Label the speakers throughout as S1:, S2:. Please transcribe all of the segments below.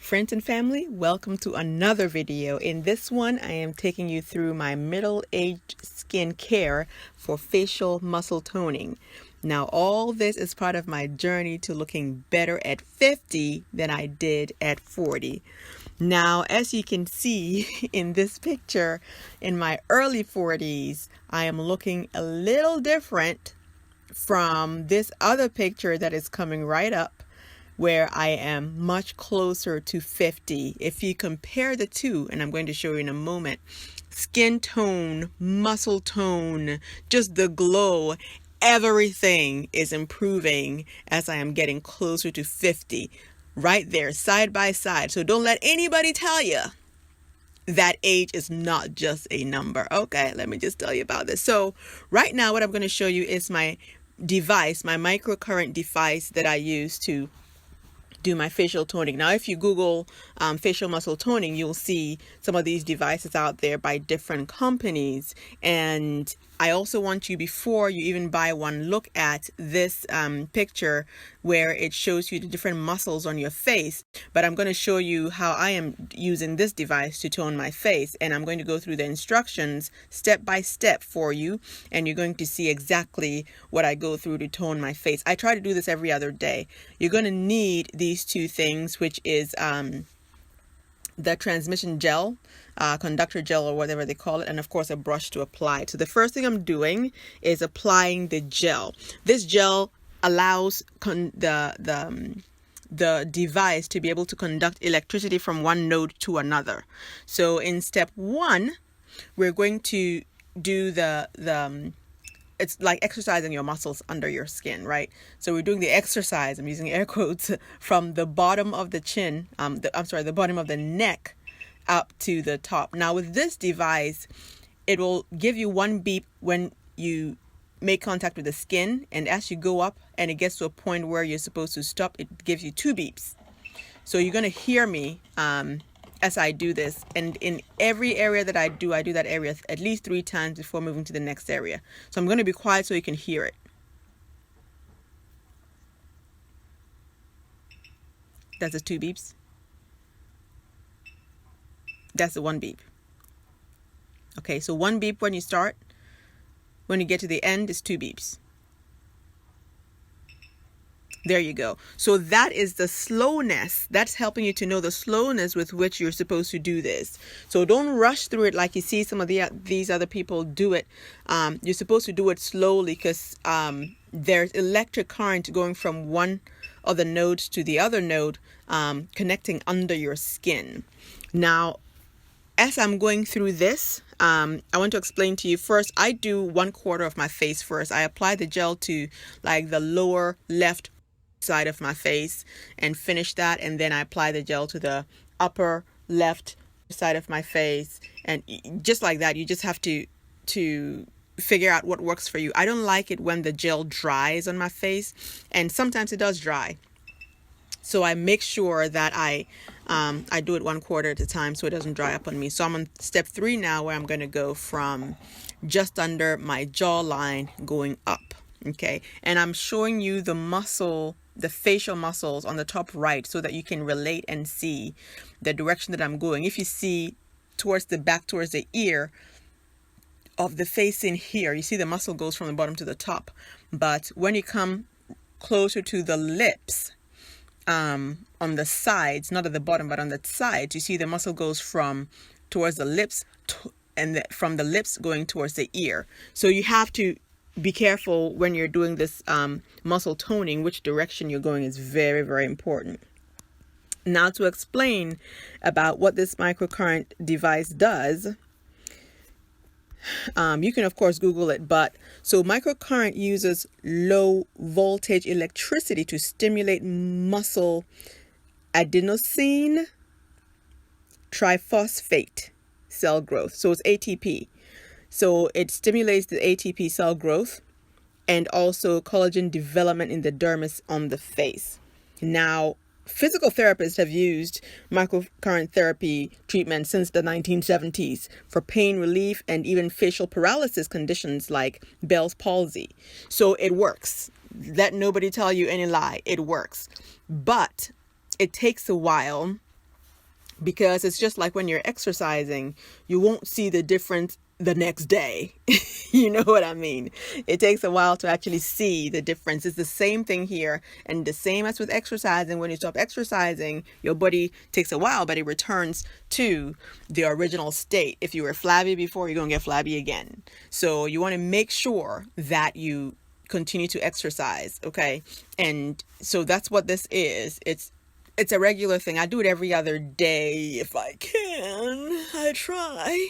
S1: Friends and family, welcome to another video. In this one, I am taking you through my middle-aged skin care for facial muscle toning. Now, all this is part of my journey to looking better at 50 than I did at 40. Now, as you can see in this picture, in my early 40s, I am looking a little different from this other picture that is coming right up, where I am much closer to 50. If you compare the two, and I'm going to show you in a moment, skin tone, muscle tone, just the glow, everything is improving as I am getting closer to 50. Right there, side by side. So don't let anybody tell you that age is not just a number. Okay, let me just tell you about this. So right now, what I'm going to show you is my device, my microcurrent device that I use to do my facial toning. Now, if you Google facial muscle toning, you'll see some of these devices out there by different companies. And I also want you, before you even buy one, look at this picture where it shows you the different muscles on your face. But I'm going to show you how I am using this device to tone my face. And I'm going to go through the instructions step by step for you. And you're going to see exactly what I go through to tone my face. I try to do this every other day. You're going to need these two things, which is the transmission gel, conductor gel, or whatever they call it, and of course a brush to apply it. So the first thing I'm doing is applying the gel. This gel allows the device to be able to conduct electricity from one node to another. So in step one, we're going to do it's like exercising your muscles under your skin, right? So we're doing the exercise, I'm using air quotes, from the bottom of the chin, the bottom of the neck up to the top. Now with this device, it will give you one beep when you make contact with the skin. And as you go up and it gets to a point where you're supposed to stop, it gives you two beeps. So you're going to hear me as I do this, and in every area that I do that area at least 3 times before moving to the next area. So I'm going to be quiet so you can hear it. That's the 2 beeps. That's the 1 beep. Okay, so 1 beep when you start. When you get to the end, it's 2 beeps. There you go. So that is the slowness. That's helping you to know the slowness with which you're supposed to do this. So don't rush through it like you see some of these other people do it. You're supposed to do it slowly because there's electric current going from one of the nodes to the other node, connecting under your skin. Now, as I'm going through this, I want to explain to you first, I do 1/4 of my face first. I apply the gel to like the lower left side of my face and finish that, and then I apply the gel to the upper left side of my face, and just like that. You just have to figure out what works for you. I don't like it when the gel dries on my face, and sometimes it does dry, so I make sure that I do it 1/4 at a time so it doesn't dry up on me. So I'm on step 3 now, where I'm going to go from just under my jawline going up. Okay, and I'm showing you the facial muscles on the top right so that you can relate and see the direction that I'm going. If you see towards the back, towards the ear of the face in here, you see the muscle goes from the bottom to the top. But when you come closer to the lips, on the sides, not at the bottom, but on the sides, you see the muscle goes from towards the lips from the lips going towards the ear. So you have to be careful when you're doing this muscle toning. Which direction you're going is very, very important. Now, to explain about what this microcurrent device does, you can of course Google it, but so microcurrent uses low voltage electricity to stimulate muscle adenosine triphosphate cell growth. So it's ATP. So it stimulates the ATP cell growth and also collagen development in the dermis on the face. Now, physical therapists have used microcurrent therapy treatment since the 1970s for pain relief and even facial paralysis conditions like Bell's palsy. So it works. Let nobody tell you any lie. It works. But it takes a while because it's just like when you're exercising, you won't see the difference the next day. You know what I mean? It takes a while to actually see the difference. It's the same thing here, and the same as with exercising. When you stop exercising, your body takes a while, but it returns to the original state. If you were flabby before, you're going to get flabby again. So you want to make sure that you continue to exercise, okay? And so that's what this is. It's a regular thing. I do it every other day if I can. I try,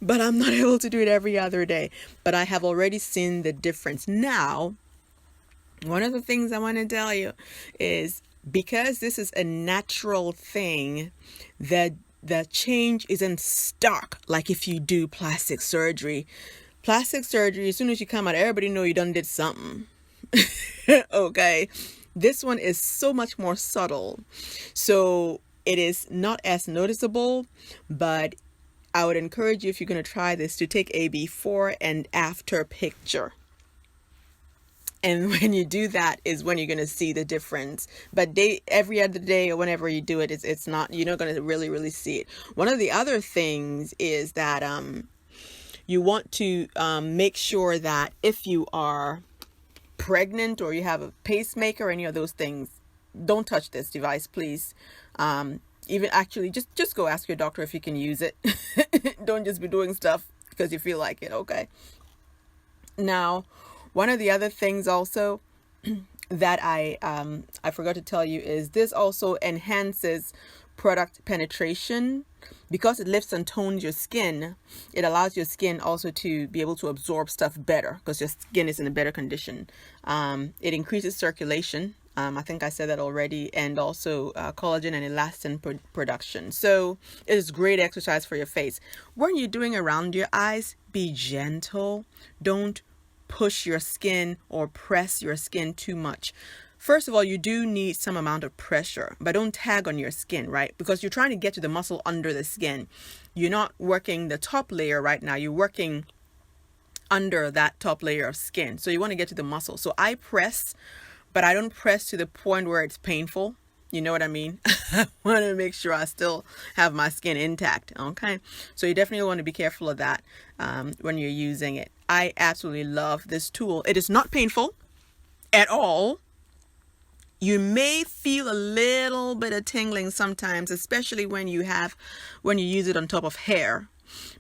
S1: but I'm not able to do it every other day. But I have already seen the difference. Now, one of the things I want to tell you is, because this is a natural thing, that the change isn't stark like if you do plastic surgery. Plastic surgery, as soon as you come out, everybody know you done did something. Okay. This one is so much more subtle. So it is not as noticeable, but I would encourage you, if you're going to try this, to take a before and after picture. And when you do that is when you're going to see the difference. But every other day or whenever you do it, it's not, you're not going to really see it. One of the other things is that you want to make sure that if you are pregnant or you have a pacemaker, any of those things, don't touch this device, please. Even actually, just go ask your doctor if you can use it. Don't just be doing stuff because you feel like it, okay? Now, one of the other things also that I forgot to tell you is this also enhances product penetration. Because it lifts and tones your skin, it allows your skin also to be able to absorb stuff better, because your skin is in a better condition. It increases circulation. I think I said that already, and also collagen and elastin production. So it is great exercise for your face. When you're doing around your eyes, be gentle. Don't push your skin or press your skin too much. First of all, you do need some amount of pressure, but don't tag on your skin, right? Because you're trying to get to the muscle under the skin. You're not working the top layer right now. You're working under that top layer of skin. So you want to get to the muscle. So I press, but I don't press to the point where it's painful. You know what I mean? I want to make sure I still have my skin intact, okay? So you definitely want to be careful of that when you're using it. I absolutely love this tool. It is not painful at all. You may feel a little bit of tingling sometimes, especially when you use it on top of hair,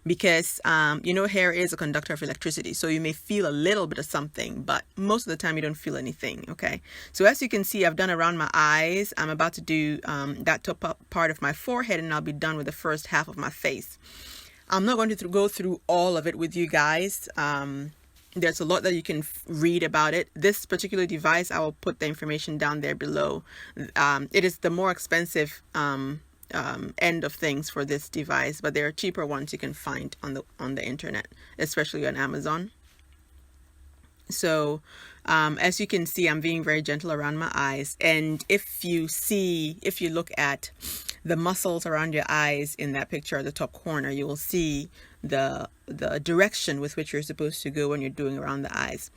S1: because hair is a conductor of electricity. So you may feel a little bit of something, but most of the time you don't feel anything. Okay. So as you can see, I've done around my eyes. I'm about to do that top part of my forehead, and I'll be done with the first half of my face. I'm not going to go through all of it with you guys. There's a lot that you can read about it. This particular device, I will put the information down there below. It is the more expensive end of things for this device, but there are cheaper ones you can find on the internet, especially on Amazon. So as you can see, I'm being very gentle around my eyes. And if you look at the muscles around your eyes in that picture at the top corner, you will see the direction with which you're supposed to go when you're doing around the eyes.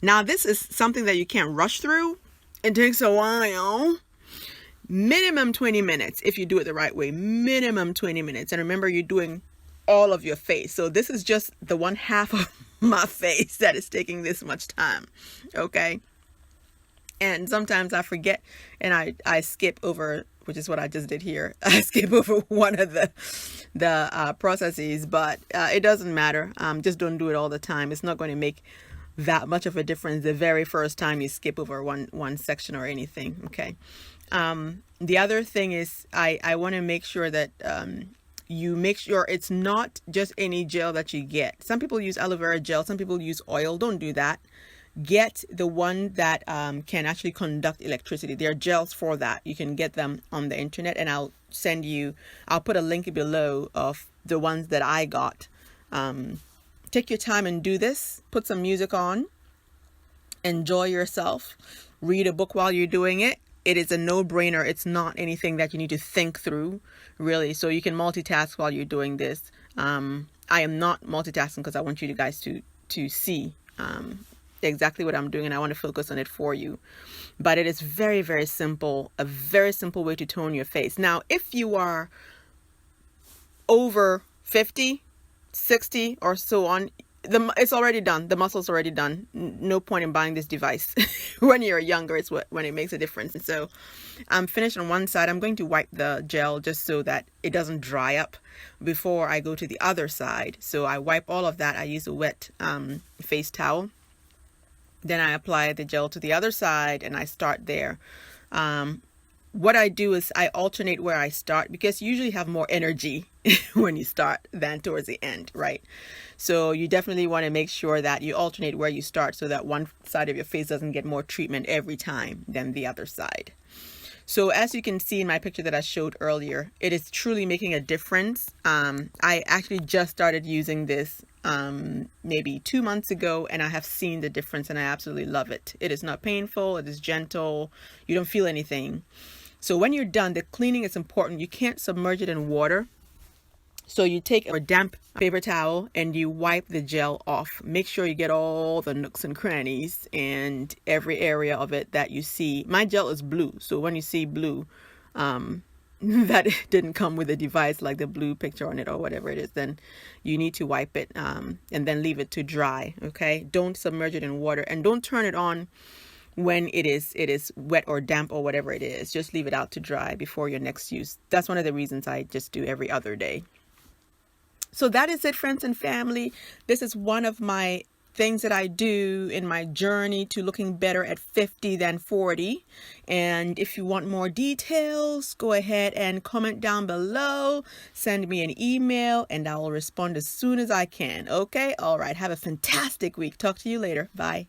S1: Now, this is something that you can't rush through. It takes a while. Minimum 20 minutes if you do it the right way. Minimum 20 minutes. And remember, you're doing all of your face. So this is just the one half of my face that is taking this much time. Okay. And sometimes I forget and I skip over, which is what I just did here. I skip over one of the processes, but it doesn't matter. Just don't do it all the time. It's not going to make that much of a difference the very first time you skip over one section or anything. Okay. The other thing is I want to make sure that you make sure it's not just any gel that you get. Some people use aloe vera gel. Some people use oil. Don't do that. Get the one that can actually conduct electricity. There are gels for that. You can get them on the internet, and I'll put a link below of the ones that I got. Take your time and do this. Put some music on. Enjoy yourself. Read a book while you're doing it. It is a no-brainer. It's not anything that you need to think through, really. So you can multitask while you're doing this. I am not multitasking because I want you guys to see exactly what I'm doing, and I want to focus on it for you. But it is very, very simple, a very simple way to tone your face. Now, if you are over 50, 60 or so on, it's already done. The muscle's already done. No point in buying this device. When you're younger, it's when it makes a difference. And so I'm finished on one side. I'm going to wipe the gel just so that it doesn't dry up before I go to the other side. So I wipe all of that. I use a wet face towel. Then I apply the gel to the other side and I start there. What I do is I alternate where I start, because you usually have more energy when you start than towards the end, right? So you definitely want to make sure that you alternate where you start so that one side of your face doesn't get more treatment every time than the other side. So as you can see in my picture that I showed earlier, it is truly making a difference. I actually just started using this maybe 2 months ago, and I have seen the difference and I absolutely love it. It is not painful. It is gentle. You don't feel anything. So when you're done, the cleaning is important. You can't submerge it in water. So you take a damp paper towel and you wipe the gel off. Make sure you get all the nooks and crannies and every area of it that you see. My gel is blue, so when you see blue, that didn't come with a device like the blue picture on it or whatever it is, then you need to wipe it and then leave it to dry. Okay, don't submerge it in water and don't turn it on when it is wet or damp or whatever it is. Just leave it out to dry before your next use. That's one of the reasons I just do every other day. So that is it, friends and family. This is one of my things that I do in my journey to looking better at 50 than 40. And if you want more details, go ahead and comment down below. Send me an email and I will respond as soon as I can. Okay? All right. Have a fantastic week. Talk to you later. Bye.